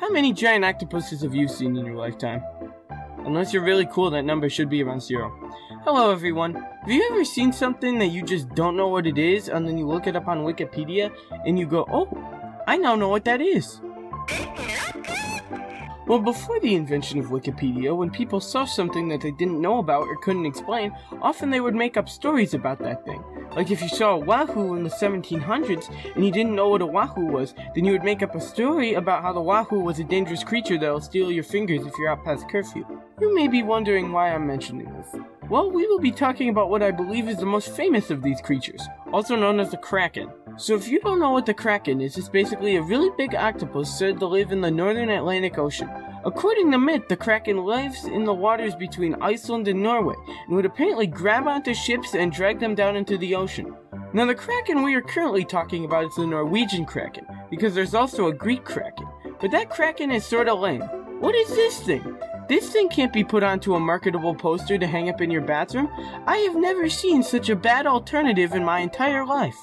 How many giant octopuses have you seen in your lifetime? Unless you're really cool, that number should be around 0. Hello everyone. Have you ever seen something that you just don't know what it is, and then you look it up on Wikipedia and you go, oh, I now know what that is? Well, before the invention of Wikipedia, when people saw something that they didn't know about or couldn't explain, often they would make up stories about that thing. Like if you saw a wahoo in the 1700s and you didn't know what a wahoo was, then you would make up a story about how the wahoo was a dangerous creature that'll steal your fingers if you're out past curfew. You may be wondering why I'm mentioning this. Well, we will be talking about what I believe is the most famous of these creatures, also known as the kraken. So if you don't know what the kraken is, it's basically a really big octopus said to live in the northern Atlantic Ocean. According to myth, the kraken lives in the waters between Iceland and Norway, and would apparently grab onto ships and drag them down into the ocean. Now the kraken we are currently talking about is the Norwegian kraken, because there's also a Greek kraken, but that kraken is sorta lame. What is this thing? This thing can't be put onto a marketable poster to hang up in your bathroom. I have never seen such a bad alternative in my entire life.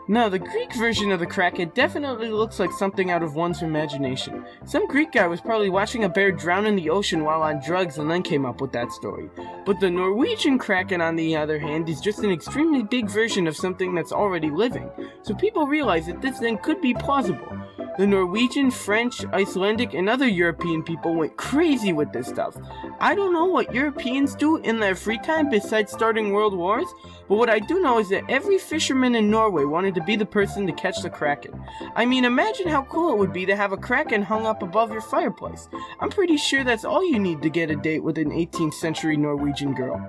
Now, the Greek version of the kraken definitely looks like something out of one's imagination. Some Greek guy was probably watching a bear drown in the ocean while on drugs and then came up with that story. But the Norwegian kraken, on the other hand, is just an extremely big version of something that's already living. So people realize that this thing could be plausible. The Norwegian, French, Icelandic, and other European people went crazy with this stuff. I don't know what Europeans do in their free time besides starting world wars, but what I do know is that every fisherman in Norway wanted to be the person to catch the kraken. I mean, imagine how cool it would be to have a kraken hung up above your fireplace. I'm pretty sure that's all you need to get a date with an 18th century Norwegian girl.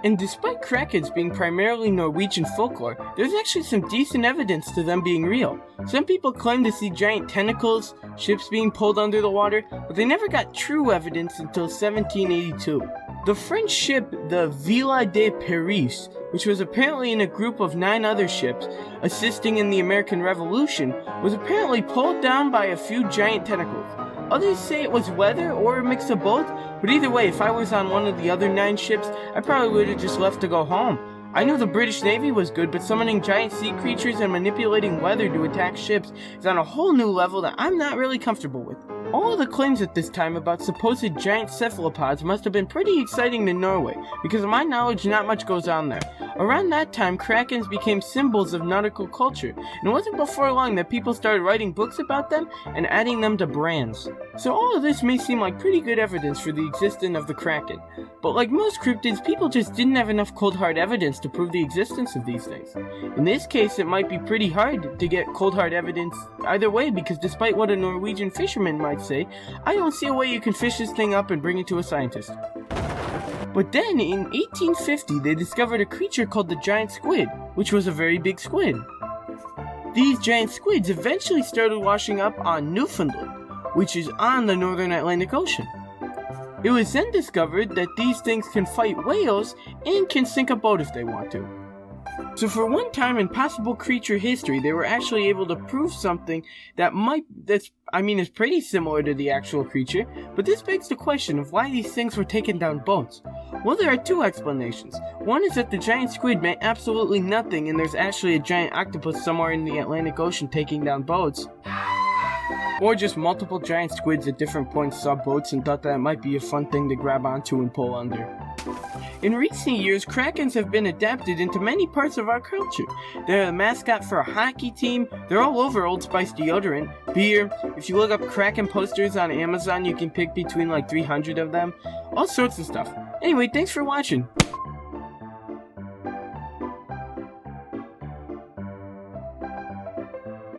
And despite krakens being primarily Norwegian folklore, there's actually some decent evidence to them being real. Some people claim to see giant tentacles, ships being pulled under the water, but they never got true evidence until 1782. The French ship, the Villa de Paris, which was apparently in a group of 9 other ships assisting in the American Revolution, was apparently pulled down by a few giant tentacles. Others say it was weather or a mix of both, but either way, if I was on one of the other 9 ships, I probably would have just left to go home. I knew the British Navy was good, but summoning giant sea creatures and manipulating weather to attack ships is on a whole new level that I'm not really comfortable with. All of the claims at this time about supposed giant cephalopods must have been pretty exciting to Norway, because of my knowledge not much goes on there. Around that time, krakens became symbols of nautical culture, and it wasn't before long that people started writing books about them and adding them to brands. So all of this may seem like pretty good evidence for the existence of the kraken, but like most cryptids, people just didn't have enough cold hard evidence to prove the existence of these things. In this case, it might be pretty hard to get cold hard evidence either way, because despite what a Norwegian fisherman might say, I don't see a way you can fish this thing up and bring it to a scientist. But then, in 1850, they discovered a creature called the giant squid, which was a very big squid. These giant squids eventually started washing up on Newfoundland, which is on the northern Atlantic Ocean. It was then discovered that these things can fight whales and can sink a boat if they want to. So for one time in possible creature history, they were actually able to prove something is pretty similar to the actual creature, but this begs the question of why these things were taking down boats. Well, there are 2 explanations. One is that the giant squid meant absolutely nothing and there's actually a giant octopus somewhere in the Atlantic Ocean taking down boats. Or just multiple giant squids at different points saw boats and thought that it might be a fun thing to grab onto and pull under. In recent years, krakens have been adapted into many parts of our culture. They're a mascot for a hockey team, they're all over Old Spice deodorant, beer. If you look up kraken posters on Amazon, you can pick between like 300 of them. All sorts of stuff. Anyway, thanks for watching.